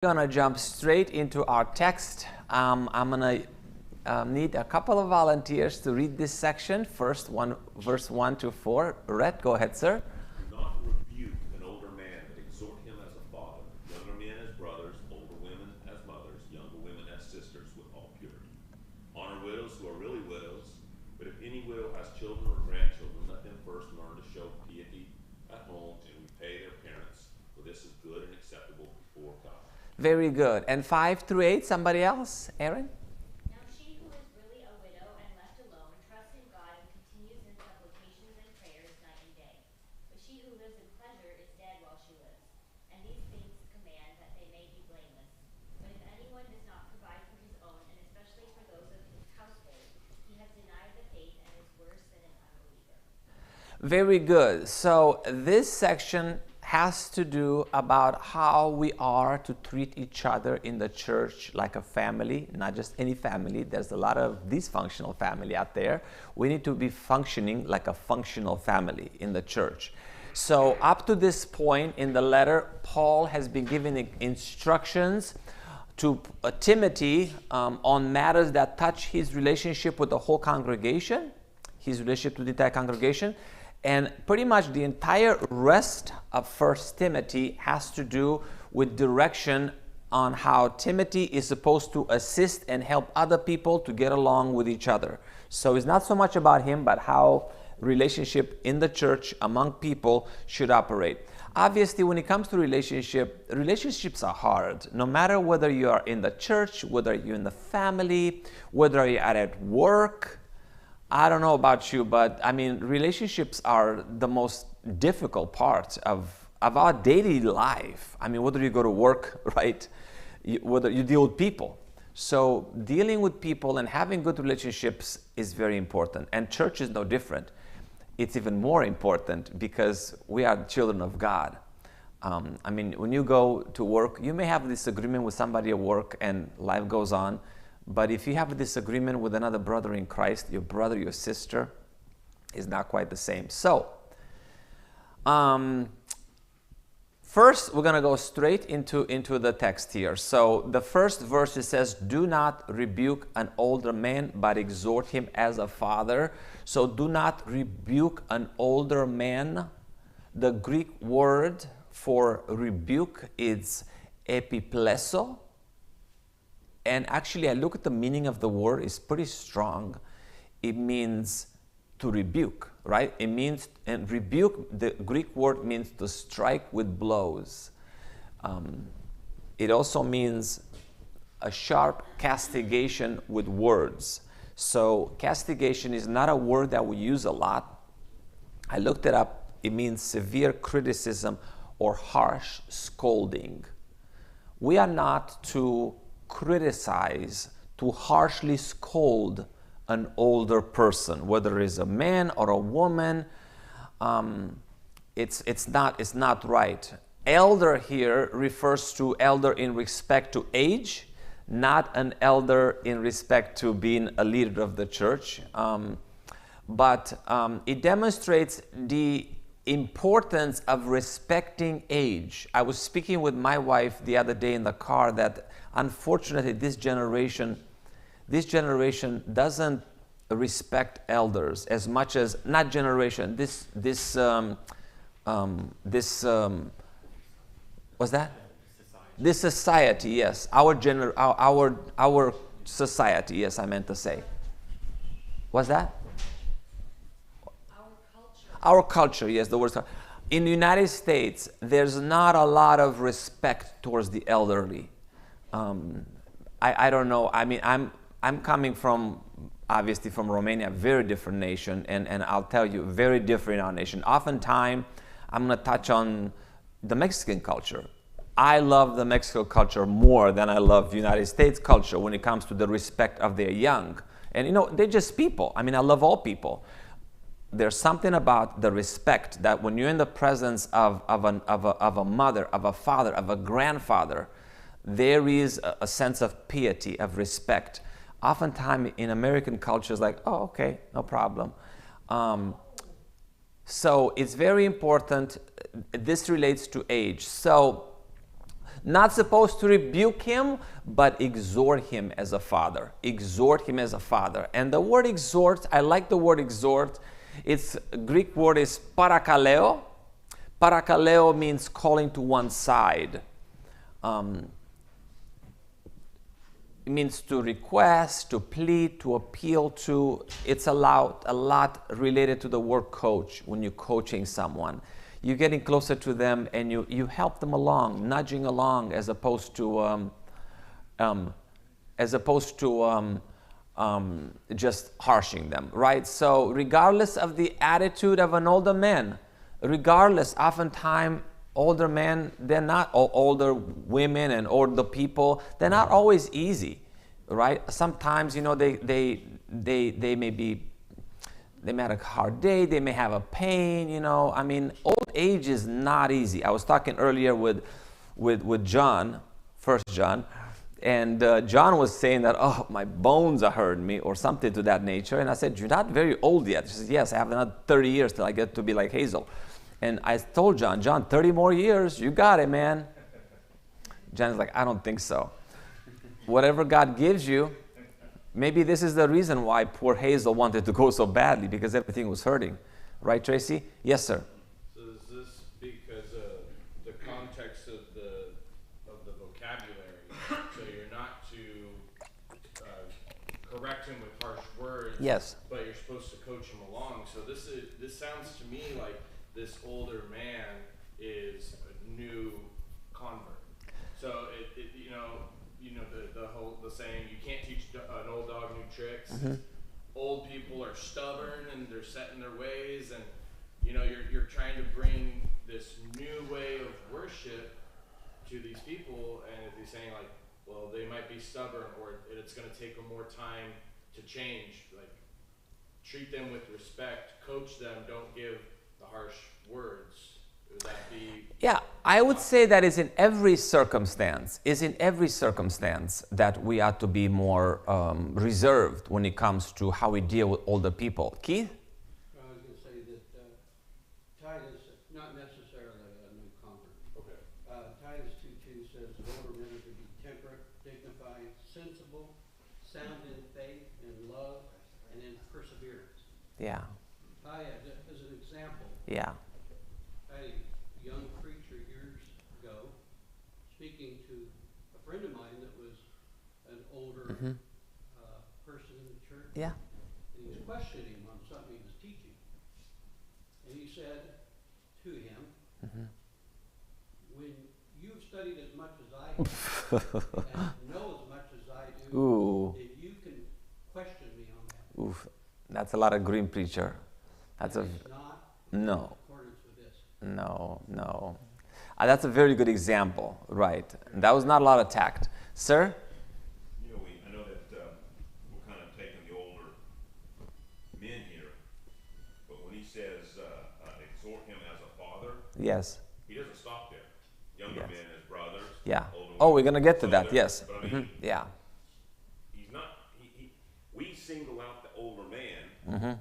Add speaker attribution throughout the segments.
Speaker 1: Gonna jump straight into our text. I'm gonna need a couple of volunteers to read this section. First, verse 1 to 4. Rhett, go ahead, sir.
Speaker 2: Do not rebuke an older man, but exhort him as a father, younger men as brothers, older women as mothers, younger women as sisters, with all purity. Honor widows who are really widows, but if any widow has children or grandchildren, let them first learn to show piety at home and repay their parents, for this is good and acceptable before God.
Speaker 1: Very good. And 5 through 8, somebody else? Aaron?
Speaker 3: Now she who is really a widow and left alone trusts in God and continues in supplications and prayers night and day. But she who lives in pleasure is dead while she lives. And these things command that they may be blameless. But if anyone does not provide for his own, and especially for those of his household, he has denied the faith and is worse than an unbeliever.
Speaker 1: Very good. So this section has to do about how we are to treat each other in the church like a family, not just any family. There's a lot of dysfunctional family out there. We need to be functioning like a functional family in the church. So up to this point in the letter, Paul has been giving instructions to Timothy on matters that touch his relationship with the whole congregation, his relationship to the entire congregation. And pretty much the entire rest of 1 Timothy has to do with direction on how Timothy is supposed to assist and help other people to get along with each other. So it's not so much about him, but how relationship in the church among people should operate. Obviously, when it comes to relationships are hard. No matter whether you are in the church, whether you're in the family, whether you're at work. I don't know about you, but I mean, relationships are the most difficult part of our daily life. I mean, whether you go to work, right? Whether you deal with people. So dealing with people and having good relationships is very important. And church is no different. It's even more important because we are children of God. I mean, when you go to work, you may have a disagreement with somebody at work and life goes on. But if you have a disagreement with another brother in Christ, your brother, your sister, is not quite the same. So, first, we're going to go straight into the text here. So, the first verse, it says, do not rebuke an older man, but exhort him as a father. So, do not rebuke an older man. The Greek word for rebuke is epipleso. And actually, I look at the meaning of the word, it's pretty strong. It means to rebuke, right? It means, and rebuke, the Greek word means to strike with blows. It also means a sharp castigation with words. So castigation is not a word that we use a lot. I looked it up. It means severe criticism or harsh scolding. We are not to criticize, to harshly scold an older person, whether it's a man or a woman. It's not right. Elder here refers to elder in respect to age, not an elder in respect to being a leader of the church. But it demonstrates the importance of respecting age. I was speaking with my wife the other day in the car that unfortunately this generation doesn't respect elders as much as, not generation, this what's that? This society, yes. Our society, yes, I meant to say. What's that? Our culture, yes, the word. In the United States, there's not a lot of respect towards the elderly. I don't know. I mean, I'm coming from, obviously from Romania, very different nation, and I'll tell you, very different in our nation. Oftentimes, I'm going to touch on the Mexican culture. I love the Mexican culture more than I love the United States culture when it comes to the respect of their young. And you know, they're just people. I mean, I love all people. There's something about the respect that when you're in the presence of a mother, of a father, of a grandfather, there is a sense of piety, of respect. Oftentimes in American culture, it's like, oh, okay, no problem. So it's very important. This relates to age. So Not supposed to rebuke him, but exhort him as a father. Exhort him as a father. And the word exhort, I like the word exhort. Its Greek word is parakaleo. Parakaleo means calling to one side. It means to request, to plead, to appeal to. It's a lot related to the word coach when you're coaching someone. You're getting closer to them and you help them along, nudging along as opposed to just harshing them, right? So regardless of the attitude of an older man, oftentimes older men, they're not, or older women and older people, they're not always easy, right? Sometimes, they may have a hard day, they may have a pain, old age is not easy. I was talking earlier with John, First John, and John was saying that, oh, my bones are hurting me, or something to that nature. And I said, you're not very old yet. He says, yes, I have another 30 years till I get to be like Hazel. And I told John, 30 more years, you got it, man. John's like, I don't think so. Whatever God gives you, maybe this is the reason why poor Hazel wanted to go so badly, because everything was hurting. Right, Tracy? Yes, sir.
Speaker 4: So is this because of the context of the vocabulary? So you're not to correct him with harsh words.
Speaker 1: Yes.
Speaker 4: But you're supposed to coach him along. So this sounds to me like this older man is a new convert. So the saying, you can't teach an old dog new tricks.
Speaker 1: Mm-hmm.
Speaker 4: Old people are stubborn and they're set in their ways, and you're trying to bring this new way of worship to these people, and if he's saying like, well, they might be stubborn, or it's going to take them more time to change, like treat them with respect, coach them, don't give the harsh words. Would that be?
Speaker 1: Yeah, I would say that is in every circumstance. That we ought to be more reserved when it comes to how we deal with older people. Keith?
Speaker 5: I was going to say that Titus, not necessarily a new convert.
Speaker 4: Okay.
Speaker 5: Titus 2:2 says, the older men are to be temperate, dignified, sensible, sound in faith, in love, and in perseverance.
Speaker 1: Yeah.
Speaker 5: I, as an example,
Speaker 1: Yeah.
Speaker 5: I had a young preacher years ago speaking to a friend of mine that was an older person in the church.
Speaker 1: Yeah.
Speaker 5: And he was questioning him on something he was teaching. And he said to him, when you've studied as much as I have and know as much as I do,
Speaker 1: Ooh.
Speaker 5: if you can question me on that,
Speaker 1: Oof. That's a lot of green preacher. That's
Speaker 5: it's not
Speaker 1: no.
Speaker 5: in accordance with this.
Speaker 1: No. That's a very good example, right? That was not a lot of tact. Sir?
Speaker 2: I know that we're kind of taking the older men here, but when he says exhort him as a father,
Speaker 1: Yes.
Speaker 2: he doesn't stop there. Younger
Speaker 1: Yes.
Speaker 2: men as brothers.
Speaker 1: Yeah.
Speaker 2: Older
Speaker 1: Oh,
Speaker 2: men
Speaker 1: we're going to get to
Speaker 2: as
Speaker 1: that,
Speaker 2: brothers.
Speaker 1: yes.
Speaker 2: But I mean,
Speaker 1: Yeah.
Speaker 2: he's not. We single out the older man,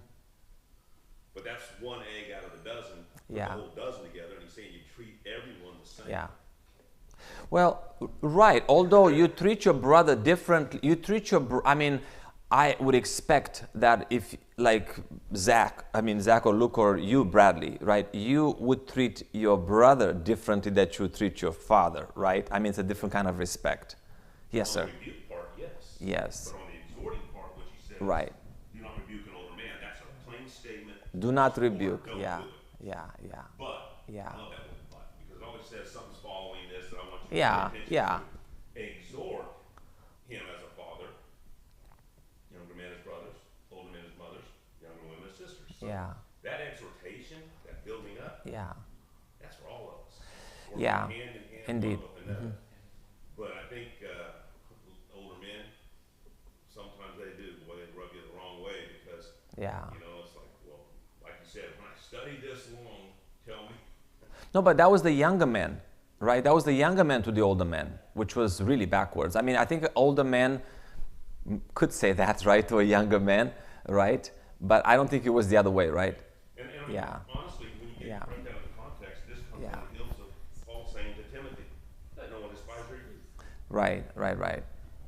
Speaker 2: but that's one egg out of the dozen. Put
Speaker 1: Yeah.
Speaker 2: the whole dozen together, and he's saying you treat everyone the same.
Speaker 1: Yeah. Well, right. Although you treat your brother differently, I would expect that if, like Zach or Luke or you, Bradley, right, you would treat your brother differently that you treat your father, right? I mean, it's a different kind of respect. Yes,
Speaker 2: On
Speaker 1: sir.
Speaker 2: the rebuke part, yes.
Speaker 1: Yes.
Speaker 2: But on the exhorting part, what you said,
Speaker 1: Right.
Speaker 2: do not rebuke an older man. That's a plain statement.
Speaker 1: Do not rebuke.
Speaker 2: Don't
Speaker 1: Yeah.
Speaker 2: do it.
Speaker 1: Yeah.
Speaker 2: But
Speaker 1: Yeah.
Speaker 2: I love that word but, because it always says something's following this that I want you to
Speaker 1: Yeah,
Speaker 2: pay attention
Speaker 1: yeah.
Speaker 2: to. Exhort him as a father, younger men as brothers, older men as mothers, younger women as sisters. So
Speaker 1: Yeah.
Speaker 2: that exhortation, that building up,
Speaker 1: Yeah.
Speaker 2: that's for all of us. Working
Speaker 1: Yeah,
Speaker 2: hand in hand,
Speaker 1: indeed.
Speaker 2: one with another. But I think older men, sometimes they do, boy, they rub you the wrong way because
Speaker 1: Yeah.
Speaker 2: it's like, well, like you said, when I study this long, tell me.
Speaker 1: No, but that was the younger man, right? That was the younger man to the older man, which was really backwards. I mean, I think older men could say that, right, to a younger man, right? But I don't think it was the other way, right?
Speaker 2: And
Speaker 1: Yeah.
Speaker 2: honestly, when you get
Speaker 1: Yeah.
Speaker 2: right down to the context, this comes
Speaker 1: Yeah.
Speaker 2: on the heels of Paul saying to Timothy, let no one despise
Speaker 1: Right, right, right.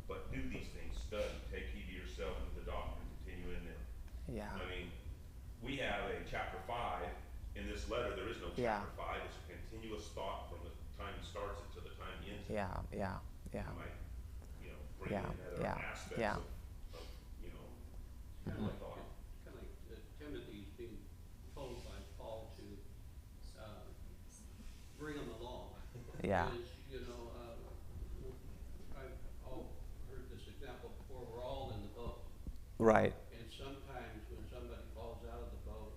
Speaker 2: But do these things, study, take heed to yourself and to the doctrine, continue in them.
Speaker 1: Yeah.
Speaker 2: I mean, we have a chapter 5. In this letter, there is no
Speaker 1: Yeah.
Speaker 2: chapter 5. It's a continuous thought from the time he starts it to the time he ends it.
Speaker 1: Yeah, yeah, yeah.
Speaker 2: You might, bring
Speaker 1: Yeah,
Speaker 2: in other
Speaker 1: yeah,
Speaker 2: aspects
Speaker 1: yeah.
Speaker 2: of
Speaker 5: Kind
Speaker 2: my
Speaker 5: of
Speaker 2: thought.
Speaker 5: like Timothy's being told by Paul to bring them along.
Speaker 1: Yeah.
Speaker 5: Is, I've all heard this example before, we're all in the boat.
Speaker 1: Right.
Speaker 5: And sometimes when somebody falls out of the boat,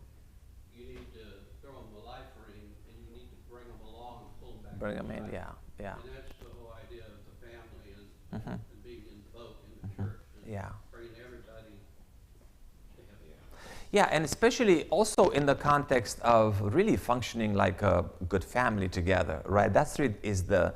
Speaker 5: you need to throw them a life ring and you need to bring them along and pull them back.
Speaker 1: Bring
Speaker 5: to
Speaker 1: them in,
Speaker 5: life.
Speaker 1: yeah, yeah.
Speaker 5: And that's the whole idea of the family
Speaker 1: Mhm.
Speaker 5: and being in the boat in the church. And
Speaker 1: Yeah.
Speaker 5: bringing everybody together.
Speaker 1: Yeah, and especially also in the context of really functioning like a good family together, right? That's really is the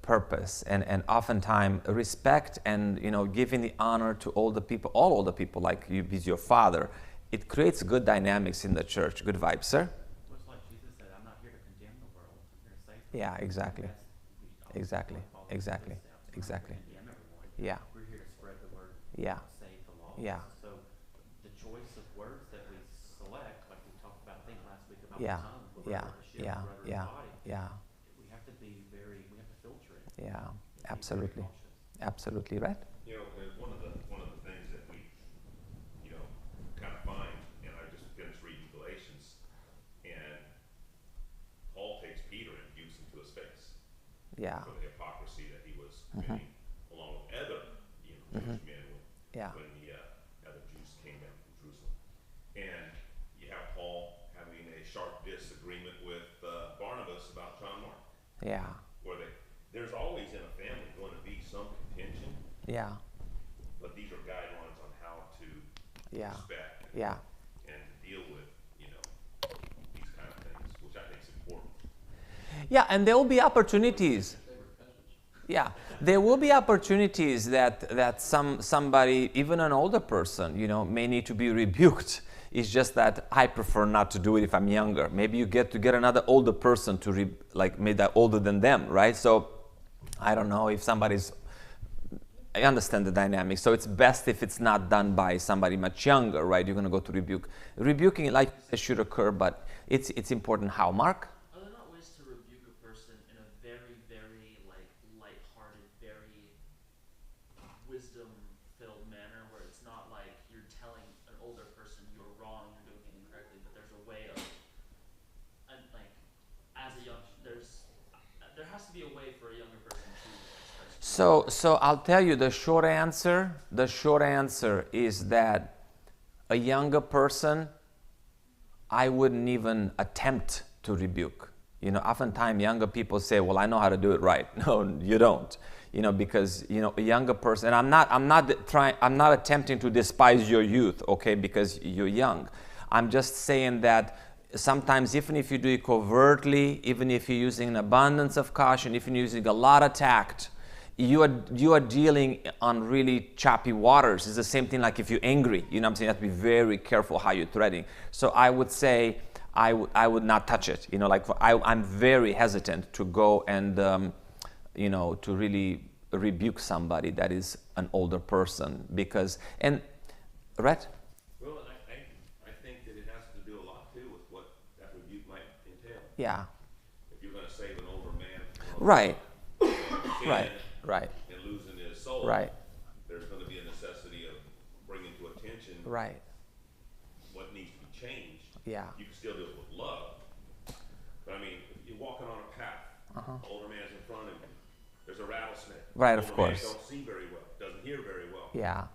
Speaker 1: purpose, and oftentimes respect and giving the honor to older people, all older people, like you, he's your father. It creates good dynamics in the church. Good vibes, sir.
Speaker 6: Well, it's like Jesus said, I'm not here to condemn the world, I'm here to save the
Speaker 1: Yeah,
Speaker 6: world.
Speaker 1: exactly. Exactly,
Speaker 6: Follow
Speaker 1: exactly,
Speaker 6: his steps. We're not
Speaker 1: exactly.
Speaker 6: here to condemn everyone.
Speaker 1: Yeah.
Speaker 6: We're here to spread the word,
Speaker 1: Yeah.
Speaker 6: save the lost.
Speaker 1: Yeah.
Speaker 6: So the choice of words that we select, like we talked about, I think last week about
Speaker 1: Yeah,
Speaker 6: the tongue, the
Speaker 1: yeah,
Speaker 6: word, the shift,
Speaker 1: yeah,
Speaker 6: the rudder,
Speaker 1: yeah,
Speaker 6: the body.
Speaker 1: yeah,
Speaker 6: We have to be we have to filter it.
Speaker 1: yeah.
Speaker 6: And be very
Speaker 1: Absolutely,
Speaker 6: cautious.
Speaker 1: absolutely, right?
Speaker 2: And one of the things that we, kind of find, and I just finished reading Galatians, and Paul takes Peter and rebukes him to his face
Speaker 1: Yeah,
Speaker 2: for the hypocrisy that he was committing, along with other, Jewish men
Speaker 1: yeah,
Speaker 2: when the other Jews came down from Jerusalem. And you have Paul having a sharp disagreement with Barnabas about John Mark,
Speaker 1: yeah,
Speaker 2: where there's always in a family going to be some contention,
Speaker 1: yeah,
Speaker 2: but these are guidelines on how to
Speaker 1: yeah,
Speaker 2: respect
Speaker 1: yeah.
Speaker 2: and to deal with, these kind of things, which I think is important.
Speaker 1: Yeah, and there will be opportunities.
Speaker 5: They were peasants.
Speaker 1: Yeah, there will be opportunities that somebody, even an older person, may need to be rebuked. It's just that I prefer not to do it if I'm younger. Maybe you get another older person to maybe that older than them, right? So I don't know if I understand the dynamics. So it's best if it's not done by somebody much younger, right? You're going to go to rebuke. Rebuking, like you said, should occur, but it's important how, Mark?
Speaker 7: Are there not ways to rebuke a person in a very, very lighthearted, very wisdom-filled manner, where it's not like you're telling an older person you're wrong, you're doing it incorrectly, but there's a way of, and as a young, there has to be a way for a younger person to express.
Speaker 1: So I'll tell you the short answer. The short answer is that a younger person, I wouldn't even attempt to rebuke. Oftentimes younger people say, "Well, I know how to do it right." No, you don't. Because a younger person. And I'm not attempting to despise your youth, okay? Because you're young. I'm just saying that sometimes, even if you do it covertly, even if you're using an abundance of caution, if you're using a lot of tact, you are dealing on really choppy waters. It's the same thing like if you're angry. You know what I'm saying? You have to be very careful how you're threading. So I would say I would not touch it. I'm very hesitant to go and to really rebuke somebody that is an older person right?
Speaker 2: Well, I think that it has to do a lot too with what that rebuke might entail.
Speaker 1: Yeah.
Speaker 2: If you're going to save an older man from
Speaker 1: Right.
Speaker 2: sin
Speaker 1: Right.
Speaker 2: and losing his soul,
Speaker 1: Right.
Speaker 2: there's going to be a necessity of bringing to attention
Speaker 1: Right.
Speaker 2: what needs to be changed.
Speaker 1: Yeah.
Speaker 2: You can still do it with love. But I mean, you're walking on a path. Older man's in front of you. There's a rattlesnake.
Speaker 1: Right, of
Speaker 2: Older
Speaker 1: course.
Speaker 2: man don't see very well, doesn't hear very well.
Speaker 1: Yeah.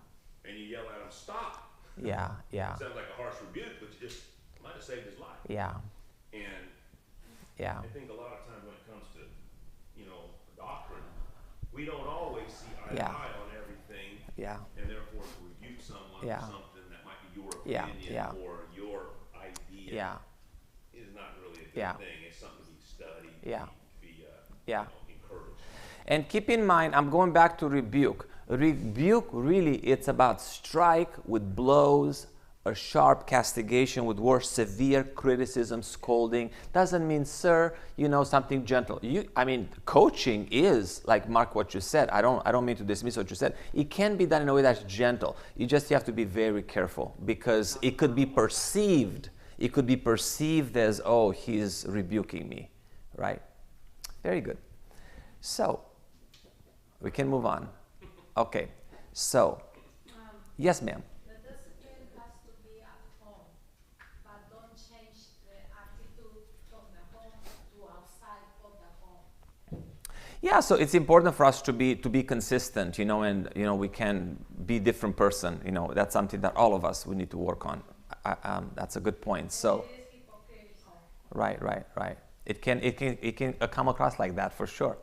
Speaker 2: And you yell at him, "Stop!"
Speaker 1: Yeah. Yeah.
Speaker 2: Sounds like a harsh rebuke, but you just might have saved his life.
Speaker 1: Yeah.
Speaker 2: And
Speaker 1: Yeah.
Speaker 2: I think a lot of times when it comes to, doctrine, we don't always see eye to
Speaker 1: Yeah.
Speaker 2: eye on everything,
Speaker 1: Yeah.
Speaker 2: and therefore to rebuke someone
Speaker 1: Yeah.
Speaker 2: for something that might be your
Speaker 1: Yeah.
Speaker 2: opinion
Speaker 1: Yeah.
Speaker 2: or your idea
Speaker 1: Yeah.
Speaker 2: is not really a good
Speaker 1: Yeah.
Speaker 2: thing. It's something to be studied,
Speaker 1: Yeah.
Speaker 2: to be
Speaker 1: Yeah.
Speaker 2: Encouraged.
Speaker 1: And keep in mind, I'm going back to rebuke. Rebuke, really, it's about strike with blows a sharp castigation with words, severe criticism, scolding. Doesn't mean, sir, something gentle. Coaching is, like Mark, what you said. I don't mean to dismiss what you said. It can be done in a way that's gentle. You have to be very careful, because it could be perceived. It could be perceived as, oh, he's rebuking me, right? Very good. So, we can move on. Okay. So, yes, ma'am.
Speaker 8: The discipline has to be at home, but don't change the attitude from the home to outside of the home.
Speaker 1: Yeah, so it's important for us to be consistent, and we can be different person. That's something that all of us we need to work on. That's a good point. So,
Speaker 8: It is hypocritical.
Speaker 1: right. It can come across like that for sure.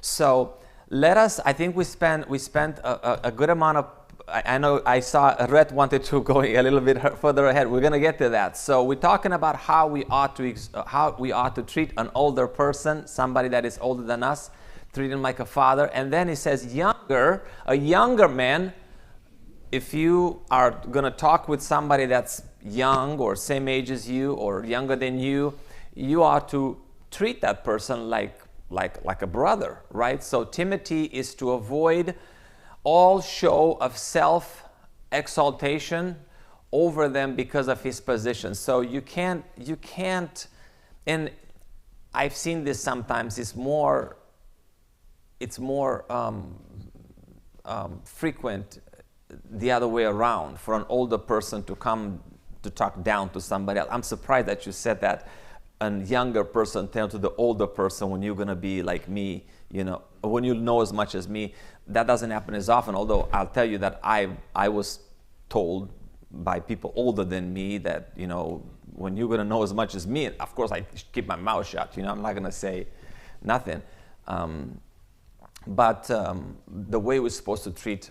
Speaker 1: So let us. I think we spent a good amount of. I know I saw Rhett wanted to go a little bit further ahead. We're gonna get to that. So we're talking about how we ought to treat an older person, somebody that is older than us, treat him like a father. And then it says a younger man. If you are gonna talk with somebody that's young or same age as you or younger than you, you ought to treat that person like a brother, right? So Timothy is to avoid all show of self-exaltation over them because of his position. So you can't, and I've seen this sometimes, it's more frequent the other way around, for an older person to come to talk down to somebody else. I'm surprised that you said that. A younger person tell to the older person, when you're going to be like me, when you know as much as me. That doesn't happen as often, although I'll tell you that I was told by people older than me that, when you're going to know as much as me, of course I keep my mouth shut, I'm not going to say nothing. But the way we're supposed to treat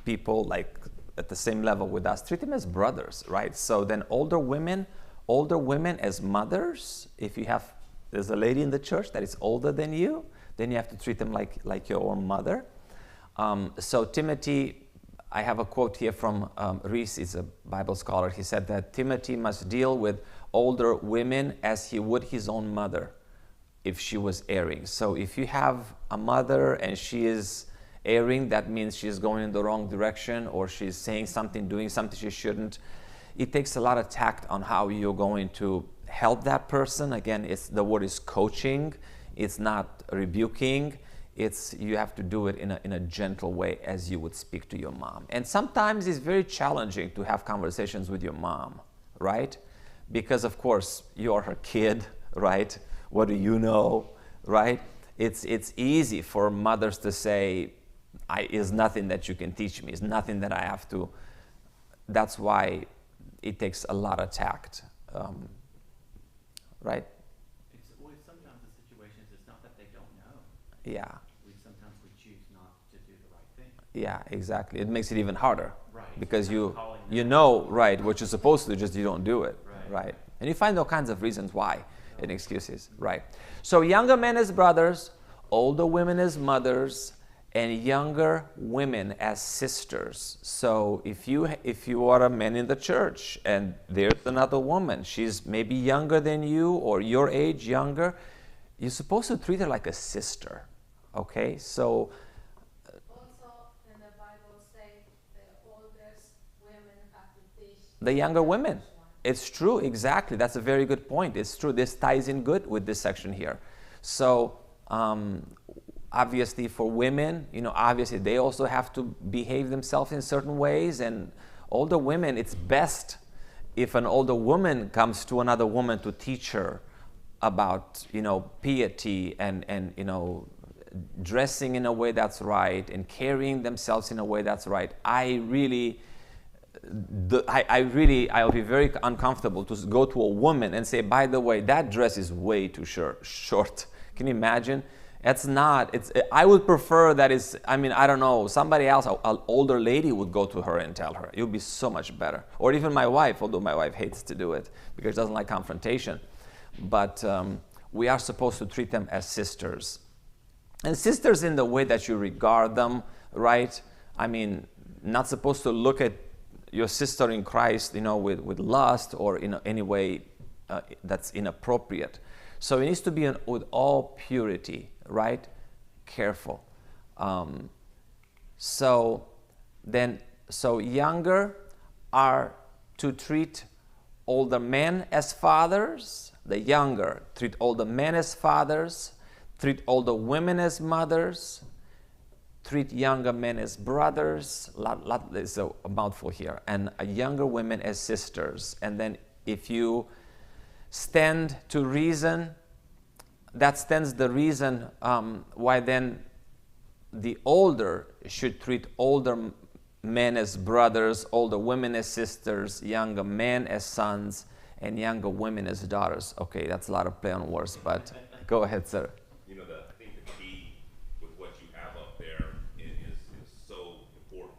Speaker 1: people like at the same level with us, treat them as brothers, right? So then older women as mothers. If there's a lady in the church that is older than you, then you have to treat them like your own mother. So Timothy, I have a quote here from Reese, is a Bible scholar. He said that Timothy must deal with older women as he would his own mother if she was erring. So if you have a mother and she is erring, that means she's going in the wrong direction, or she's saying something, doing something she shouldn't. It takes a lot of tact on how you're going to help that person. Again, the word is coaching. It's not rebuking. You have to do it in a gentle way, as you would speak to your mom. And sometimes it's very challenging to have conversations with your mom, right? Because of course you're her kid, right? What do you know, right? It's easy for mothers to say, "Is nothing that you can teach me. It's nothing that I have to." That's why it takes a lot of tact, right?
Speaker 6: Sometimes the situations, it's not that they don't know.
Speaker 1: Yeah.
Speaker 6: Sometimes we choose not to do the right thing.
Speaker 1: Yeah, exactly. It makes it even harder,
Speaker 6: Right.
Speaker 1: because
Speaker 6: Kind of calling them
Speaker 1: right, what you're supposed to do, just you don't do it,
Speaker 6: Right.
Speaker 1: And you find all kinds of reasons why, and excuses, right? So younger men as brothers, older women as mothers, and younger women as sisters. So if you are a man in the church and there's another woman, she's maybe younger than you or your age younger, you're supposed to treat her like a sister, okay? So
Speaker 8: Also, in the Bible say the oldest women have to teach
Speaker 1: the younger women.
Speaker 8: youngest one.
Speaker 1: It's true, exactly. That's a very good point. It's true. This ties in good with this section here. So obviously for women, obviously they also have to behave themselves in certain ways. And older women, it's best if an older woman comes to another woman to teach her about, piety and dressing in a way that's right and carrying themselves in a way that's right. I'll be very uncomfortable to go to a woman and say, by the way, that dress is way too short. Can you imagine? I would prefer that I don't know, somebody else, an older lady would go to her and tell her. It would be so much better. Or even my wife, although my wife hates to do it because she doesn't like confrontation. But we are supposed to treat them as sisters. And sisters in the way that you regard them, right? Not supposed to look at your sister in Christ, with lust or in any way that's inappropriate. So it needs to be with all purity, right? Careful. So younger are to treat older men as fathers. The younger treat older men as fathers, treat older women as mothers, treat younger men as brothers. There's a mouthful here. And younger women as sisters. And then if you stand to reason, that stands the reason why then the older should treat older men as brothers, older women as sisters, younger men as sons, and younger women as daughters. Okay, that's a lot of play on words, but go ahead, sir.
Speaker 2: I think the key with what you have up there is so important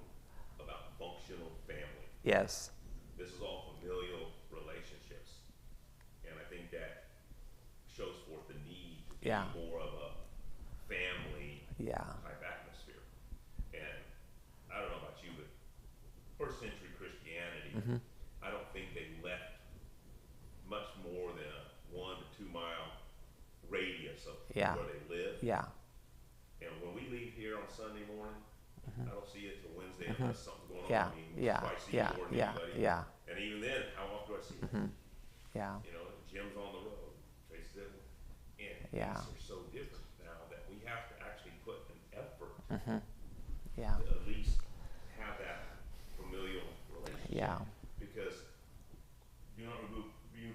Speaker 2: about functional family.
Speaker 1: Yes.
Speaker 2: This is all familial relationships, and I think that shows forth the need to
Speaker 1: Yeah.
Speaker 2: be more of a family
Speaker 1: Yeah.
Speaker 2: type atmosphere. And I don't know about you, but first century Christianity, I don't think they left much more than a 1 to 2 mile radius of
Speaker 1: Yeah.
Speaker 2: where they live.
Speaker 1: Yeah.
Speaker 2: And when we leave here on Sunday morning, I don't see it till Wednesday unless something's going
Speaker 1: Yeah.
Speaker 2: on. I mean,
Speaker 1: Yeah.
Speaker 2: do I see
Speaker 1: Yeah.
Speaker 2: more than
Speaker 1: Yeah.
Speaker 2: anybody?
Speaker 1: Yeah.
Speaker 2: And even then, how often do I see it?
Speaker 1: Yeah.
Speaker 2: Jim's on the road, Tracy's at work. And
Speaker 1: Yeah.
Speaker 2: things are so different now that we have to actually put an effort
Speaker 1: Yeah.
Speaker 2: to at least have that familial relationship.
Speaker 1: Yeah.
Speaker 2: Because being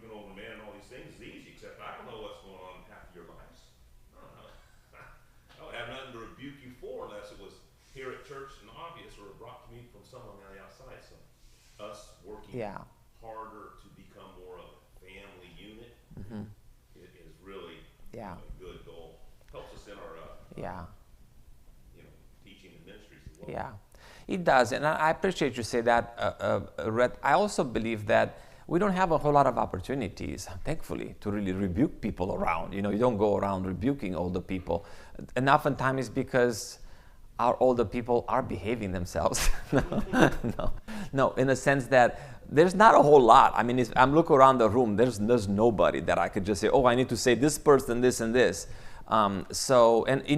Speaker 2: an older man and all these things is easy, except I don't know what's going on in half of your lives. I don't know. I don't have nothing to rebuke you for unless it was here at church and obvious or brought to me from someone on the outside. So us working
Speaker 1: Yeah.
Speaker 2: harder to become more of a family unit is really
Speaker 1: Yeah.
Speaker 2: a good goal. Helps us in our
Speaker 1: Yeah.
Speaker 2: teaching and ministries as well.
Speaker 1: Yeah, it does. And I appreciate you say that, Rhett. I also believe that we don't have a whole lot of opportunities, thankfully, to really rebuke people around. You don't go around rebuking older people. And oftentimes it's because our older people are behaving themselves. No, in the sense that there's not a whole lot. I mean, I'm looking around the room, there's nobody that I could just say, oh, I need to say this person, this and this. And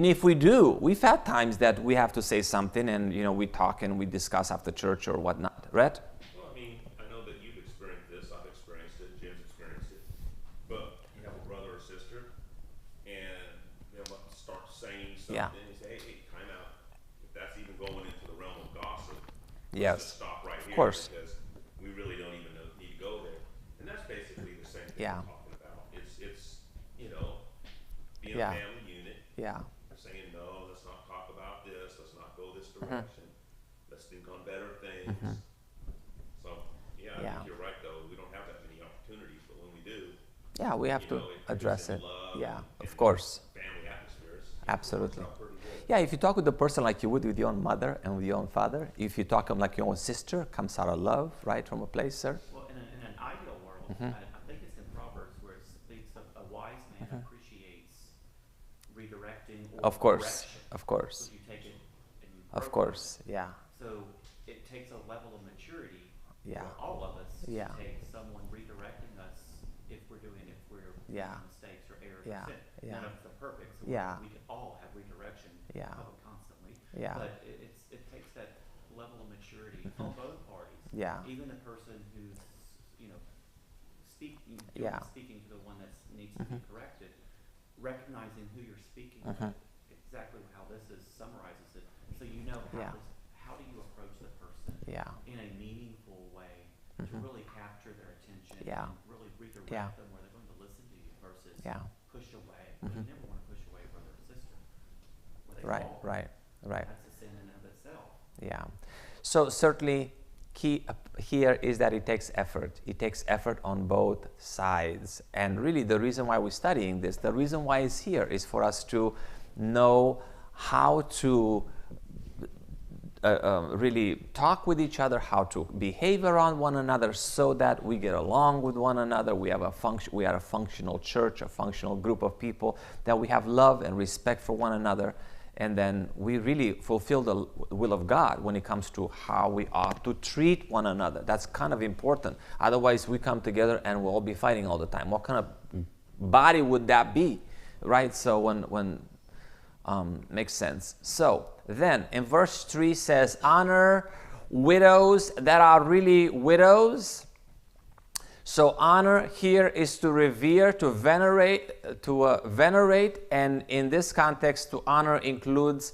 Speaker 1: if we do, we've had times that we have to say something and, we talk and we discuss after church or whatnot. Right?
Speaker 2: Well, I know that you've experienced this, I've experienced it, Jim's experienced it, but you have a brother or sister, and they'll start saying something,
Speaker 1: Yeah.
Speaker 2: and you say, hey, time out. If that's even going into the realm of gossip,
Speaker 1: Yes.
Speaker 2: let's just stop right here,
Speaker 1: course.
Speaker 2: because we really don't even need to go there. And that's basically the same thing
Speaker 1: Yeah.
Speaker 2: we're talking about. It's being
Speaker 1: Yeah.
Speaker 2: a family unit,
Speaker 1: Yeah.
Speaker 2: saying, no, let's not talk about this, let's not go this direction, let's think on better things. So, I
Speaker 1: Yeah.
Speaker 2: think you're right, though. We don't have that many opportunities, but when we do,
Speaker 1: Yeah, we have to
Speaker 2: it puts
Speaker 1: address
Speaker 2: in
Speaker 1: it.
Speaker 2: love
Speaker 1: Yeah,
Speaker 2: and
Speaker 1: of course.
Speaker 2: family atmospheres.
Speaker 1: Absolutely.
Speaker 2: It works out pretty good.
Speaker 1: Yeah, if you talk with the person like you would with your own mother and with your own father, if you talk to them like your own sister, comes out of love, right, from a place, sir?
Speaker 6: Well, in an ideal world, I think it's in Proverbs where it speaks of a wise man appreciates redirecting or
Speaker 1: Of course,
Speaker 6: correction.
Speaker 1: of course,
Speaker 6: So you take it and you
Speaker 1: of
Speaker 6: program
Speaker 1: course,
Speaker 6: it.
Speaker 1: yeah,
Speaker 6: So it takes a level of maturity
Speaker 1: Yeah.
Speaker 6: for all of us
Speaker 1: Yeah.
Speaker 6: to take someone redirecting us if we're
Speaker 1: Yeah.
Speaker 6: making mistakes or errors
Speaker 1: Yeah.
Speaker 6: or sin.
Speaker 1: Yeah.
Speaker 6: None of us are perfect, so
Speaker 1: Yeah.
Speaker 6: we can all have redirection
Speaker 1: Yeah.
Speaker 6: constantly.
Speaker 1: Yeah.
Speaker 6: But it takes that level of maturity on both parties.
Speaker 1: Yeah.
Speaker 6: Even the person who's
Speaker 1: Yeah.
Speaker 6: speaking to the one that needs to be corrected, recognizing who you're speaking with, exactly how this summarizes it, so
Speaker 1: Yeah.
Speaker 6: how do you approach the person
Speaker 1: Yeah.
Speaker 6: in a meaningful way to really capture their attention
Speaker 1: Yeah.
Speaker 6: and really redirect
Speaker 1: Yeah.
Speaker 6: them where they're going to listen to you versus
Speaker 1: Yeah.
Speaker 6: push away. You never want to push away a brother or sister where they
Speaker 1: Right,
Speaker 6: fall.
Speaker 1: right.
Speaker 6: That's a sin in and of itself.
Speaker 1: Yeah. So certainly key here is that it takes effort. It takes effort on both sides. And really the reason why we're studying this, the reason why it's here is for us to know how to really talk with each other, how to behave around one another so that we get along with one another. We are a functional church, a functional group of people, that we have love and respect for one another. And then we really fulfill the will of God when it comes to how we ought to treat one another. That's kind of important. Otherwise, we come together and we'll all be fighting all the time. What kind of body would that be, right? So when makes sense. So then in verse 3 says, honor widows that are really widows. So honor here is to revere, to venerate, and in this context, to honor includes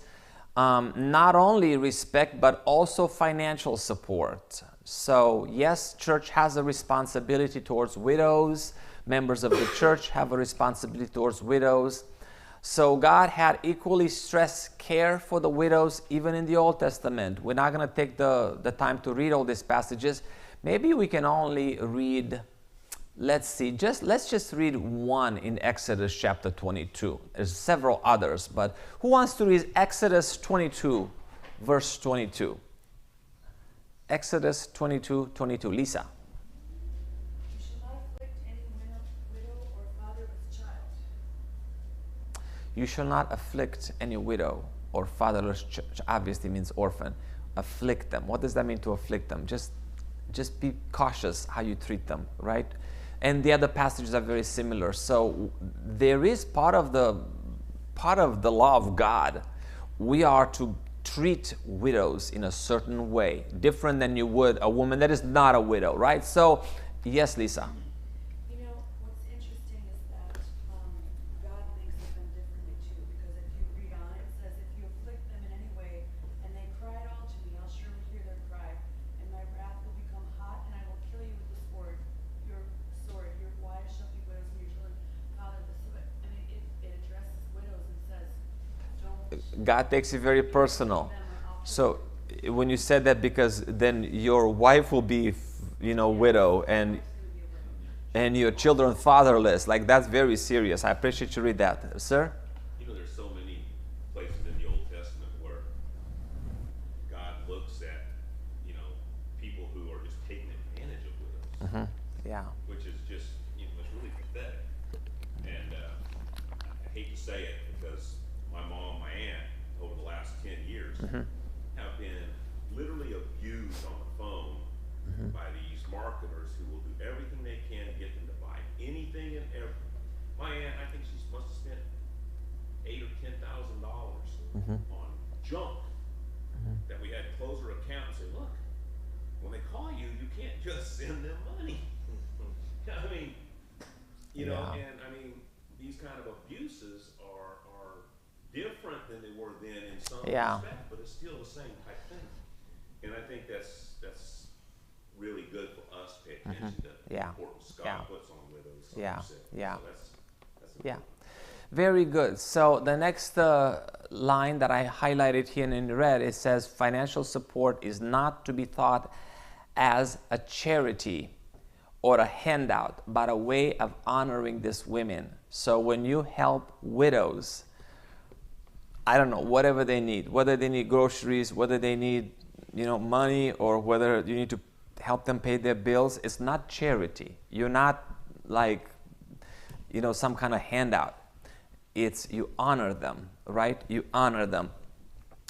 Speaker 1: not only respect, but also financial support. So yes, church has a responsibility towards widows. Members of the church have a responsibility towards widows. So God had equally stressed care for the widows, even in the Old Testament. We're not going to take the time to read all these passages. Maybe we can only read, let's just read one in Exodus chapter 22. There's several others, but who wants to read Exodus 22, verse 22? Exodus 22, 22. Lisa.
Speaker 8: You shall not afflict any widow or fatherless child.
Speaker 1: You shall not afflict any widow or fatherless obviously means orphan. Afflict them. What does that mean to afflict them? Just be cautious how you treat them, right? And the other passages are very similar. So there is part of the law of God. We are to treat widows in a certain way, different than you would a woman that is not a widow, right? So yes, Lisa.
Speaker 8: You know, what's interesting is that God thinks of them differently too, because if you read on, it says, if you afflict them in any way, and they cry at all to me, I'll surely hear their cry, and my wrath will become hot, and I will kill you with the sword. Your wives shall be widows, and your children fatherless. So I mean, it addresses widows and says, don't.
Speaker 1: God takes it very personal. So when you said that, because then your wife will be, widow, and your children fatherless, like that's very serious. I appreciate you read that, sir.
Speaker 2: There's so many places in the Old Testament where God looks at, people who are just taking advantage of widows.
Speaker 1: Mm-hmm. Yeah.
Speaker 2: Which is just, it's really pathetic. And I hate to say it because my mom, my aunt, over the last 10 years, have been literally abused on the phone by these marketers who will do everything they can to get them to buy anything and everything. My aunt, I think she must have spent $8,000 or $10,000 on junk that we had to close her account and say, look, when they call you, you can't just send them money. I mean, and I mean, these kind of abuses are different than they were then in some respect, but it's still the same type thing. And I think that's really good for us to pay attention to the importance God puts on widows. So that's important.
Speaker 1: Very good. So the next line that I highlighted here in red, it says financial support is not to be thought as a charity or a handout, but a way of honoring these women. So when you help widows, I don't know, whatever they need, whether they need groceries, whether they need, money, or whether you need to help them pay their bills, it's not charity. You're not like, some kind of handout. It's you honor them, right? You honor them.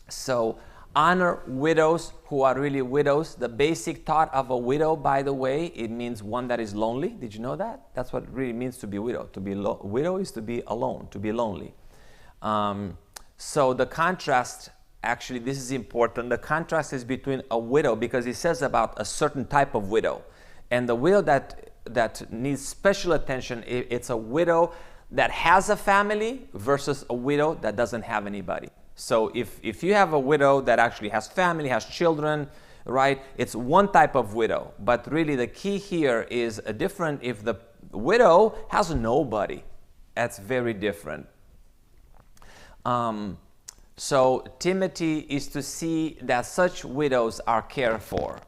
Speaker 1: So honor widows who are really widows. The basic thought of a widow, by the way, it means one that is lonely. Did you know that? That's what it really means to be widow. To be widow is to be alone, to be lonely. So the contrast, actually, this is important. The contrast is between a widow, because it says about a certain type of widow. And the widow that needs special attention, it's a widow that has a family versus a widow that doesn't have anybody. So if you have a widow that actually has family, has children, right, it's one type of widow. But really the key here is different if the widow has nobody. That's very different. So Timothy is to see that such widows are cared for.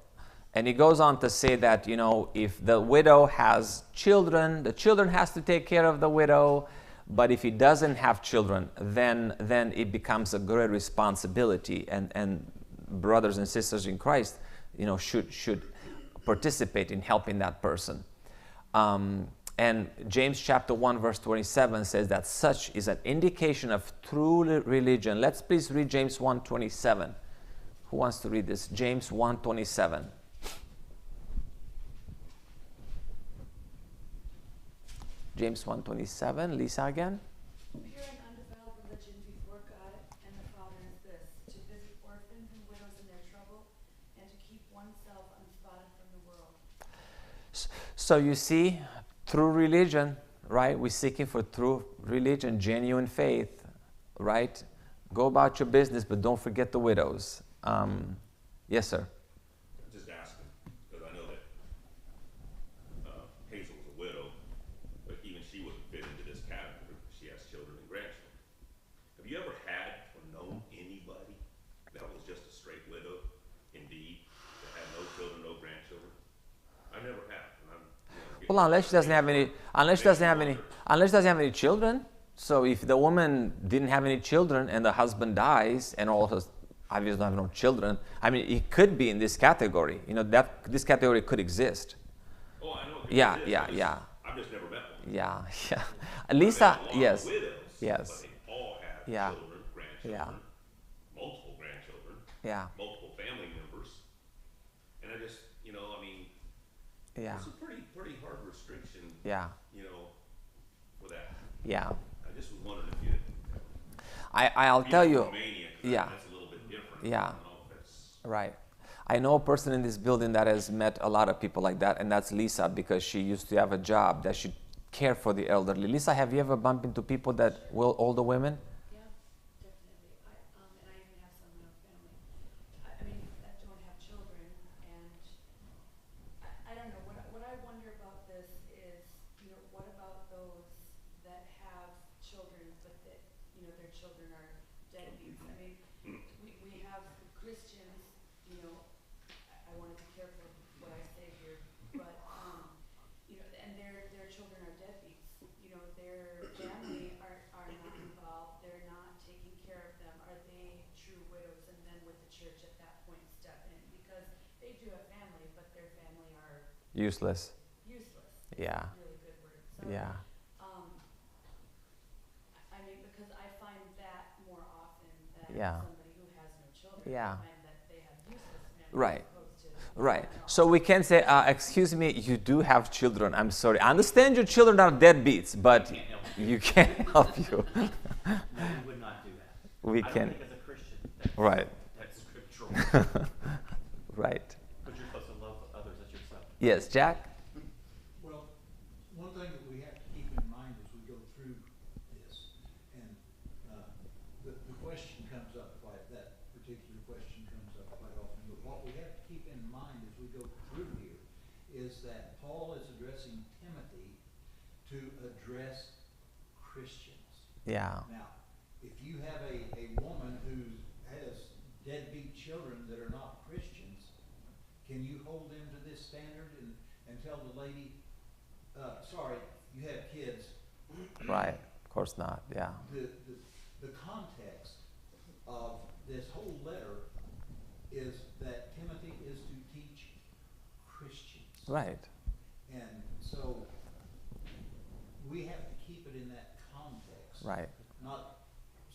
Speaker 1: And he goes on to say that, if the widow has children, the children has to take care of the widow. But if he doesn't have children, then it becomes a great responsibility. And brothers and sisters in Christ, should participate in helping that person. And James chapter 1 verse 27 says that such is an indication of true religion. Let's please read James 1:27. Who wants to read this? James 1:27. James 1:27. Lisa again.
Speaker 8: Pure and undefiled religion before God and the Father is this, to visit orphans and widows in their trouble, and to keep oneself unspotted from the world.
Speaker 1: So you see, true religion, right? We're seeking for true religion, genuine faith, right? Go about your business, but don't forget the widows. Yes, sir.
Speaker 2: I'm just asking, because I know that Hazel was a widow, but even she wouldn't fit into this category. She has children and grandchildren. Have you ever had or known anybody that was just a straight widow, indeed, that had no children, no grandchildren? I never have. And I'm,
Speaker 1: Well, unless she doesn't have any, unless she doesn't have any children. So if the woman didn't have any children and the husband dies and also obviously don't have no children, I mean, it could be in this category. You know, that this category could exist.
Speaker 2: Oh, I know.
Speaker 1: Yeah,
Speaker 2: it
Speaker 1: yeah,
Speaker 2: is.
Speaker 1: yeah.
Speaker 2: I've just never met one.
Speaker 1: Yeah, yeah. Lisa,
Speaker 2: I've met a lot of
Speaker 1: yes,
Speaker 2: widows,
Speaker 1: yes.
Speaker 2: but they all have
Speaker 1: Yeah.
Speaker 2: children, grandchildren, multiple grandchildren,
Speaker 1: Yeah,
Speaker 2: multiple family members. And I just, I mean,
Speaker 1: yeah,
Speaker 2: it's a pretty hard restriction,
Speaker 1: yeah,
Speaker 2: for that.
Speaker 1: yeah.
Speaker 2: I just was wondering if you,
Speaker 1: I'll
Speaker 2: being
Speaker 1: tell
Speaker 2: from
Speaker 1: you,
Speaker 2: Romania, 'cause
Speaker 1: yeah.
Speaker 2: that's a little bit different.
Speaker 1: Yeah.
Speaker 2: I don't know if that's,
Speaker 1: right. I know a person in this building that has met a lot of people like that, and that's Lisa, because she used to have a job that she cared for the elderly. Lisa, have you ever bumped into people that will older women?
Speaker 8: Yeah, definitely. And I even have some in our family. I mean, that don't have children, and I don't know, what I wonder about this is, what about those that have children, but that, their children are deadbeats? I mean, we have Christians, I want to be careful what I say here, but, and their children are deadbeats. Their family are not involved, they're not taking care of them. Are they true widows? And then would the church at that point step in? Because they do have family, but their family are
Speaker 1: Useless.
Speaker 8: useless.
Speaker 1: Yeah.
Speaker 8: Is a really good word. So,
Speaker 1: Yeah.
Speaker 8: I mean, because I find that more often than
Speaker 1: Yeah.
Speaker 8: somebody who has no children.
Speaker 1: Yeah.
Speaker 8: I find that they have useless family
Speaker 1: Right.
Speaker 8: as opposed to
Speaker 1: Right. So we can say, excuse me, you do have children. I'm sorry. I understand your children are deadbeats, but you can't help you.
Speaker 6: No, we would not do that.
Speaker 1: We
Speaker 6: I don't
Speaker 1: can.
Speaker 6: think as a Christian, that's,
Speaker 1: Right.
Speaker 6: that's scriptural.
Speaker 1: Right.
Speaker 6: But you're supposed to love others as yourself.
Speaker 1: Yes, Jack?
Speaker 9: Well, one thing that we have to keep in mind as we go through this, and the question comes up that particular question comes up quite often, but what we have to keep in mind as we go through here is that Paul is addressing Timothy to address Christians.
Speaker 1: Yeah.
Speaker 9: Now, if you have a woman who has deadbeat children that are not Christians, can you hold them to this standard and tell the lady, sorry, you have kids?
Speaker 1: Right. Of course not. Yeah.
Speaker 9: The context of this whole letter is that Timothy is to teach Christians.
Speaker 1: Right.
Speaker 9: And so we have to keep it in that context.
Speaker 1: Right.
Speaker 9: Not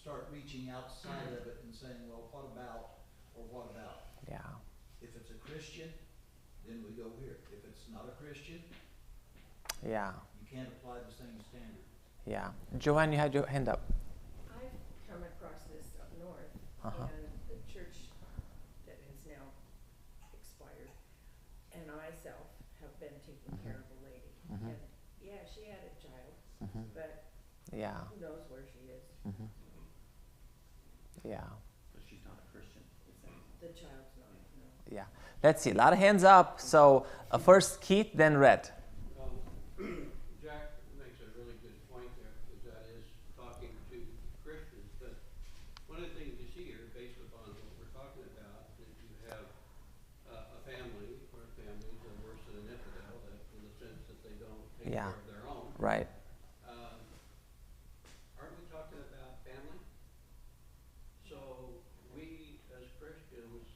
Speaker 9: start reaching outside of it and saying, well, what about, or what about?
Speaker 1: Yeah.
Speaker 9: If it's a Christian, then we go here. If it's not a Christian,
Speaker 1: Yeah.
Speaker 9: you can't apply the same standard.
Speaker 1: Yeah. Joanne, you had your hand up.
Speaker 10: I've come across this up north,
Speaker 1: Uh-huh.
Speaker 10: and the church that has now expired, and I myself have been taking care of a lady.
Speaker 1: Mhm.
Speaker 10: And, yeah, she had a child,
Speaker 1: Mhm.
Speaker 10: but
Speaker 1: Yeah.
Speaker 10: who knows where she is?
Speaker 1: Mhm. Yeah.
Speaker 6: But she's not a Christian, it says.
Speaker 10: The child's not, no.
Speaker 1: Yeah. Let's see. A lot of hands up. So first Keith, then Rhett.
Speaker 5: Jack makes a really good point there, because that is talking to Christians, but one of the things you see here, based upon what we're talking about, is you have a family, or families that are worse than an infidel, that in the sense that they don't take
Speaker 1: Yeah.
Speaker 5: care of their own.
Speaker 1: Right.
Speaker 5: Aren't we talking about family? So we, as Christians,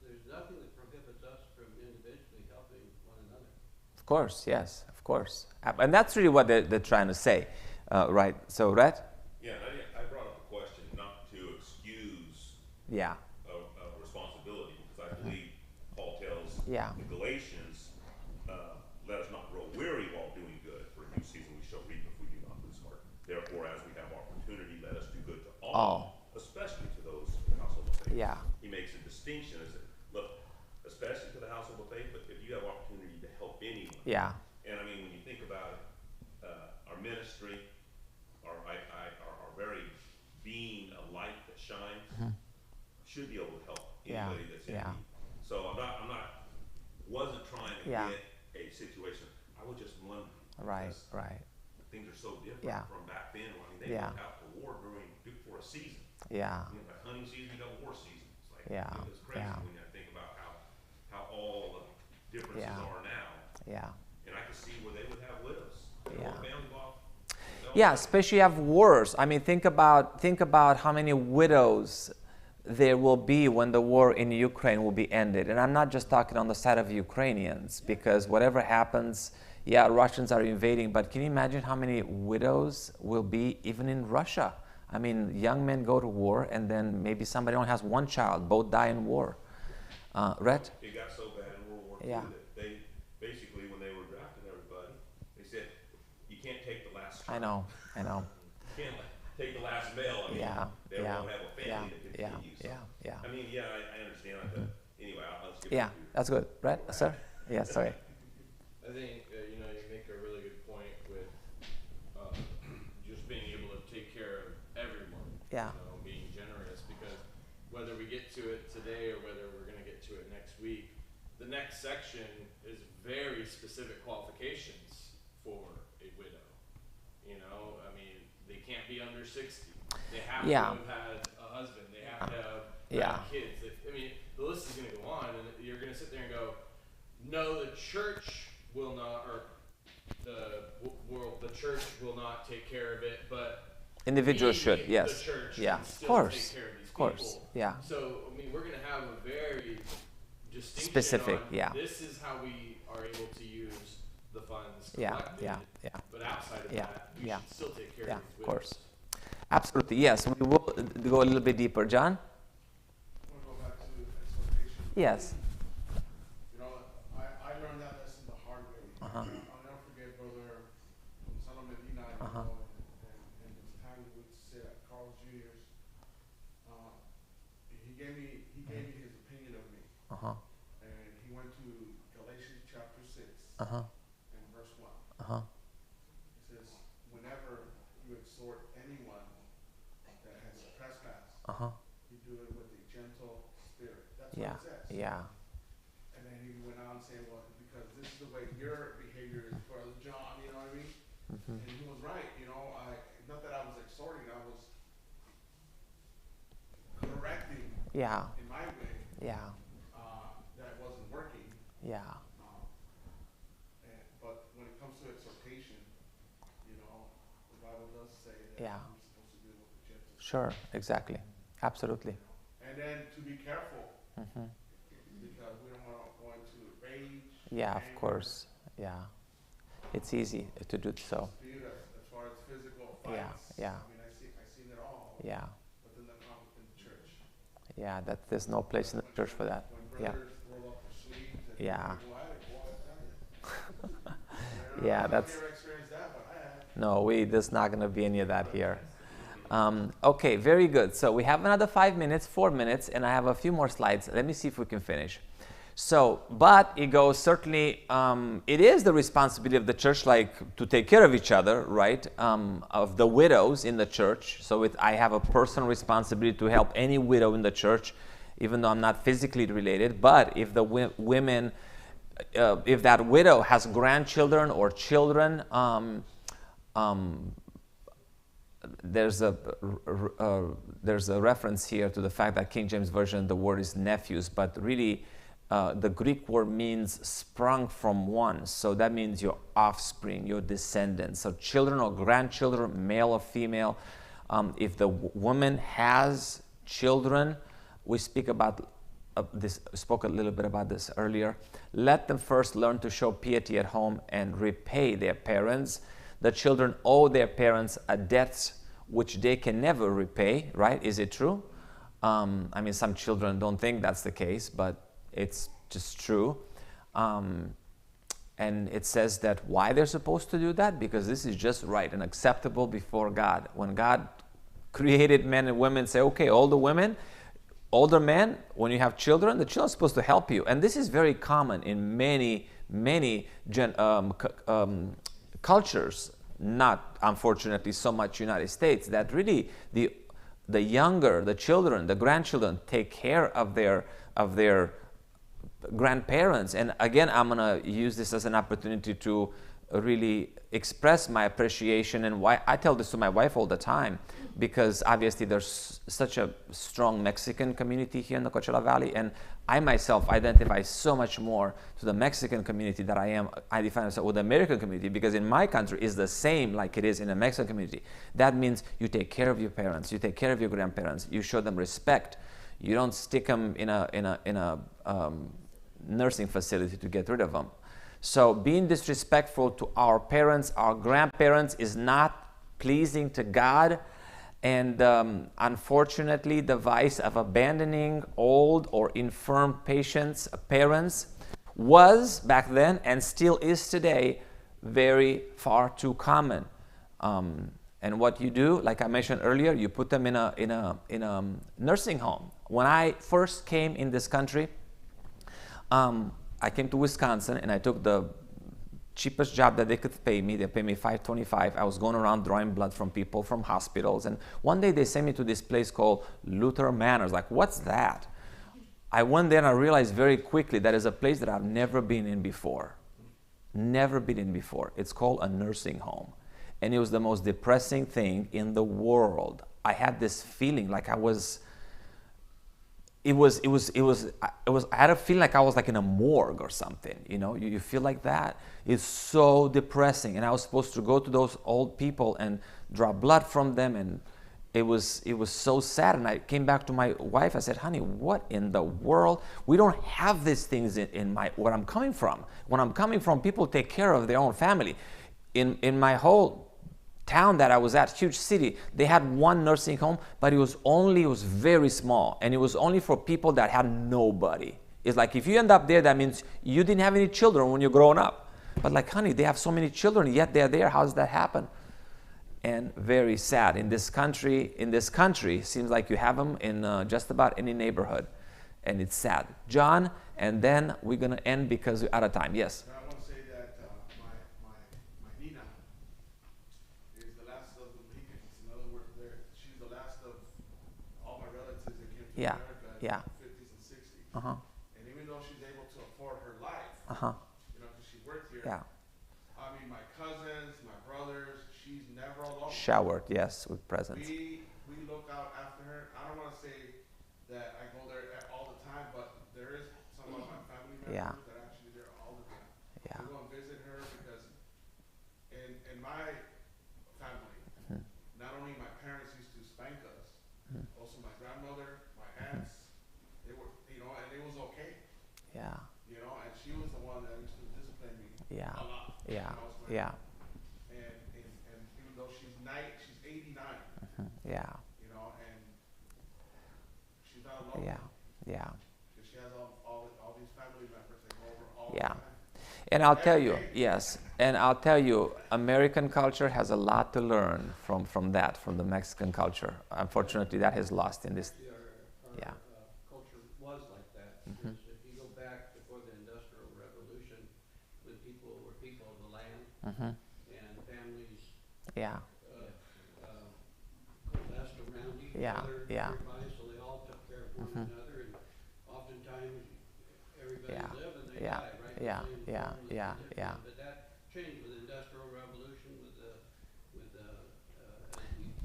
Speaker 5: there's nothing that prohibits us from individually helping one another.
Speaker 1: Of course. Yes. Of course. And that's really what they're trying to say, right? So, Rhett?
Speaker 2: Yeah, and I brought up the question not to excuse
Speaker 1: Yeah.
Speaker 2: a responsibility, because I believe Paul tells
Speaker 1: Yeah.
Speaker 2: the Galatians, let us not grow weary while doing good, for in due season we shall reap if we do not lose heart. Therefore, as we have opportunity, let us do good to all, especially to those of the household of faith.
Speaker 1: Yeah.
Speaker 2: He makes a distinction as look, especially to the household of faith, but if you have opportunity to help anyone.
Speaker 1: Yeah.
Speaker 2: And I mean, when you think about it, our ministry, our very being a light that shines, should be able to help
Speaker 1: Yeah.
Speaker 2: anybody that's in
Speaker 1: Yeah.
Speaker 2: need. So wasn't trying to
Speaker 1: Yeah.
Speaker 2: get a situation. I was just wondering.
Speaker 1: Right.
Speaker 2: because
Speaker 1: Right.
Speaker 2: Things are so different
Speaker 1: Yeah.
Speaker 2: from back then. I mean, they
Speaker 1: Yeah.
Speaker 2: went out to war for a season.
Speaker 1: Yeah.
Speaker 2: You know, like hunting season, you got war season. It's like,
Speaker 1: Yeah.
Speaker 2: it's crazy
Speaker 1: Yeah.
Speaker 2: when I think about how all the differences
Speaker 1: Yeah.
Speaker 2: are now.
Speaker 1: Yeah.
Speaker 2: And I can see where they would have widows. You know,
Speaker 1: Yeah.
Speaker 2: the family law.
Speaker 1: Yeah, especially you have wars. I mean, think about how many widows there will be when the war in Ukraine will be ended. And I'm not just talking on the side of Ukrainians, because whatever happens, yeah, Russians are invading, but can you imagine how many widows will be even in Russia? I mean, young men go to war, and then maybe somebody only has one child, both die in war. Rhett?
Speaker 2: It got so bad in World War II
Speaker 1: Yeah.
Speaker 2: that they basically, when they were drafting everybody, they said, you can't take the last
Speaker 1: I
Speaker 2: child.
Speaker 1: know.
Speaker 2: You can't take the last male. I mean,
Speaker 1: Yeah,
Speaker 2: they
Speaker 1: yeah,
Speaker 2: won't have a family
Speaker 1: yeah,
Speaker 2: that
Speaker 1: yeah,
Speaker 2: continues. So,
Speaker 1: yeah.
Speaker 2: I mean, yeah, I understand. Anyway, I'll skip
Speaker 1: Yeah,
Speaker 2: it to you.
Speaker 1: that's good. Rhett, sir? Yeah, sorry.
Speaker 4: I think you make a really good point with just being able to take care of everyone.
Speaker 1: Yeah.
Speaker 4: Being generous, because whether we get to it today or whether we're going to get to it next week, the next section is very specific qualifications for a widow. I mean, they can't be under 60. They have to
Speaker 1: Yeah.
Speaker 4: have had a husband. They have to have
Speaker 1: Yeah.
Speaker 4: kids. I mean, the list is going to go on, and you're going to sit there and go, no, the church will not, or the church will not take care of it, but
Speaker 1: Individuals
Speaker 4: we,
Speaker 1: should, yes.
Speaker 4: the church,
Speaker 1: Yeah,
Speaker 4: can
Speaker 1: of
Speaker 4: still
Speaker 1: course.
Speaker 4: take care of these
Speaker 1: Of course.
Speaker 4: people.
Speaker 1: Yeah.
Speaker 4: So, I mean, we're going to have a very distinction
Speaker 1: Specific,
Speaker 4: on
Speaker 1: yeah.
Speaker 4: this is how we are able to use the funds
Speaker 1: Yeah,
Speaker 4: collected.
Speaker 1: yeah.
Speaker 4: But outside of
Speaker 1: Yeah,
Speaker 4: that, we
Speaker 1: yeah.
Speaker 4: should still take care
Speaker 1: Yeah,
Speaker 4: of these
Speaker 1: of course.
Speaker 4: widows.
Speaker 1: Absolutely, yes. We will go a little bit deeper. John?
Speaker 11: We'll go back to exhortation.
Speaker 1: Yes.
Speaker 11: I learned that lesson the hard way.
Speaker 1: Uh-huh.
Speaker 11: I'll never forget Brother Gonzalo Medina,
Speaker 1: Uh-huh.
Speaker 11: and the time we would sit at Carl Jr.'s. He gave me his opinion of me,
Speaker 1: Uh-huh.
Speaker 11: and he went to Galatians chapter 6
Speaker 1: Uh-huh.
Speaker 11: and verse 1.
Speaker 1: Uh-huh.
Speaker 11: It says, whenever you exhort anyone that has trespassed,
Speaker 1: Uh-huh.
Speaker 11: you do it with a gentle spirit. That's
Speaker 1: Yeah.
Speaker 11: what it says.
Speaker 1: Yeah.
Speaker 11: And then he went on saying, well, because this is the way your behavior is, Brother John, you know what I mean?
Speaker 1: Mm-hmm.
Speaker 11: And he was right, not that I was exhorting, I was correcting
Speaker 1: Yeah.
Speaker 11: in my way
Speaker 1: Yeah.
Speaker 11: that it wasn't working.
Speaker 1: Yeah.
Speaker 11: But when it comes to exhortation, the Bible does say that
Speaker 1: Yeah.
Speaker 11: I'm supposed to do it with a gentle spirit.
Speaker 1: Sure. Exactly. Absolutely.
Speaker 11: And then to be careful,
Speaker 1: Mm-hmm.
Speaker 11: because we don't want to go into rage.
Speaker 1: Yeah, of
Speaker 11: anger,
Speaker 1: course. Yeah. It's easy to do so.
Speaker 11: dispute as far as physical
Speaker 1: Yeah,
Speaker 11: fights.
Speaker 1: yeah.
Speaker 11: I mean, I've seen it all.
Speaker 1: Yeah.
Speaker 11: But then the problem in the church.
Speaker 1: Yeah, there's no place in the church for that.
Speaker 11: When
Speaker 1: Yeah.
Speaker 11: brothers roll up their sleeves and
Speaker 1: Yeah.
Speaker 11: go at it, boy, I tell you.
Speaker 1: Yeah,
Speaker 11: I've
Speaker 1: that's-
Speaker 11: never experienced that, but I have.
Speaker 1: No, there's not going to be any of that here. Okay, very good. So we have another 5 minutes, 4 minutes, and I have a few more slides. Let me see if we can finish. So, but it goes certainly, it is the responsibility of the church, to take care of each other, right? Of the widows in the church. So I have a personal responsibility to help any widow in the church, even though I'm not physically related. But if the women, if that widow has grandchildren or children, there's a reference here to the fact that King James Version, the word is nephews, but really the Greek word means sprung from one. So that means your offspring, your descendants. So children or grandchildren, male or female. If the woman has children, we speak about this spoke a little bit about this earlier. Let them first learn to show piety at home and repay their parents. The children owe their parents a debt which they can never repay, right? Is it true? I mean, some children don't think that's the case, but it's just true. And it says that why they're supposed to do that? Because this is just right and acceptable before God. When God created men and women, say, okay, older women, older men, when you have children, the children are supposed to help you. And this is very common in many cultures, not unfortunately so much United States, that really the younger, the children, the grandchildren take care of their grandparents. And again, I'm going to use this as an opportunity to really express my appreciation, and why I tell this to my wife all the time, because obviously there's such a strong Mexican community here in the Coachella Valley, and I myself identify so much more to the Mexican community that I define myself with the American community, because in my country is the same like it is in the Mexican community. That means you take care of your parents, you take care of your grandparents, you show them respect. You don't stick them in a nursing facility to get rid of them. So being disrespectful to our parents, our grandparents, is not pleasing to God. And unfortunately, the vice of abandoning old or infirm parents was back then and still is today very far too common. And what you do, like I mentioned earlier, you put them in a nursing home. When I first came in this country, I came to Wisconsin and I took the cheapest job that they could pay me. They paid me $5.25. I was going around drawing blood from people from hospitals. And one day they sent me to this place called Luther Manors. Like, what's that? I went there and I realized very quickly that is a place that I've never been in before. Never been in before. It's called a nursing home. And it was the most depressing thing in the world. I had this feeling like I had a feeling like I was like in a morgue or something, you know, you feel like that. It's so depressing. And I was supposed to go to those old people and draw blood from them, and it was so sad. And I came back to my wife, I said, honey, what in the world? We don't have these things in where I'm coming from. When I'm coming from, people take care of their own family. In my whole town that I was at, huge city, they had one nursing home, but it was very small, and it was only for people that had nobody. It's like if you end up there, that means you didn't have any children when you're growing up. But like, honey, they have so many children, yet they're there. How does that happen? And very sad. In this country, seems like you have them in just about any neighborhood, and it's sad. John, and then we're gonna end because we're out of time. Yes.
Speaker 11: I want to say that my Nina is the last of the Mohicans. In other words, she's the last of all my relatives that came to
Speaker 1: Yeah.
Speaker 11: America in
Speaker 1: Yeah.
Speaker 11: the 50s and 60s.
Speaker 1: Uh-huh.
Speaker 11: And even though she's able to afford her life,
Speaker 1: Uh-huh.
Speaker 11: you know, because she worked here.
Speaker 1: Yeah.
Speaker 11: I mean, my cousins, my brothers, she's never alone.
Speaker 1: Showered, yes, with presents.
Speaker 11: We look out after her. I don't want to say that I go there all the time, but there is some of my family members
Speaker 1: Yeah.
Speaker 11: that are actually there all the time.
Speaker 1: Yeah.
Speaker 11: We go and visit her because in my family, not only my parents used to spank us, also my grandmother, my aunts, they were, you know, and it was okay,
Speaker 1: Yeah.
Speaker 11: you know, and she was the one that used to discipline me
Speaker 1: Yeah.
Speaker 11: a lot.
Speaker 1: Yeah.
Speaker 11: when I was growing
Speaker 1: Yeah.
Speaker 11: up. And even though she's 89,
Speaker 1: Yeah.
Speaker 11: you know, and she's not alone.
Speaker 1: Yeah. Yeah.
Speaker 11: Because she has all these family members that go over all
Speaker 1: Yeah.
Speaker 11: the time.
Speaker 1: And I'll tell you, yes, and I'll tell you, American culture has a lot to learn from the Mexican culture. Unfortunately, that is lost in this.
Speaker 5: Actually, our
Speaker 1: Yeah.
Speaker 5: culture was like that. Because if you go back before the Industrial Revolution, when people were people of the land
Speaker 1: Mm-hmm.
Speaker 5: and families
Speaker 1: Yeah.
Speaker 5: coalesced around each
Speaker 1: Yeah,
Speaker 5: other
Speaker 1: yeah.
Speaker 5: nearby, so they all took care of one another, and oftentimes everybody
Speaker 1: Yeah,
Speaker 5: lived and they
Speaker 1: yeah,
Speaker 5: died, right?
Speaker 1: yeah,
Speaker 5: The same
Speaker 1: yeah,
Speaker 5: farm that
Speaker 1: yeah,
Speaker 5: they lived
Speaker 1: yeah.
Speaker 5: in. But that changed with the Industrial Revolution,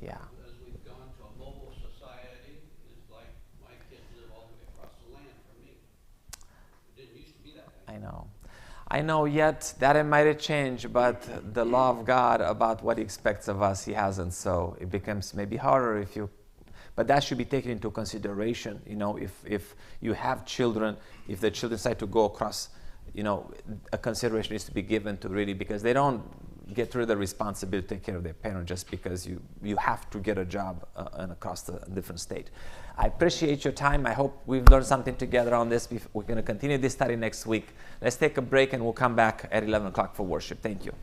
Speaker 1: Yeah.
Speaker 5: as we've gone to a mobile society. It's like my kids live all the way across the land from me. It didn't used to be that way.
Speaker 1: I know, yet that it might have changed, but the law of God about what he expects of us, he hasn't. So it becomes maybe harder if you, But that should be taken into consideration. If you have children, if the children decide to go across, a consideration needs to be given to really, because they don't get rid of the responsibility to take care of their parent just because you have to get a job and across a different state. I appreciate your time. I hope we've learned something together on this. We're going to continue this study next week. Let's take a break and we'll come back at 11 o'clock for worship. Thank you.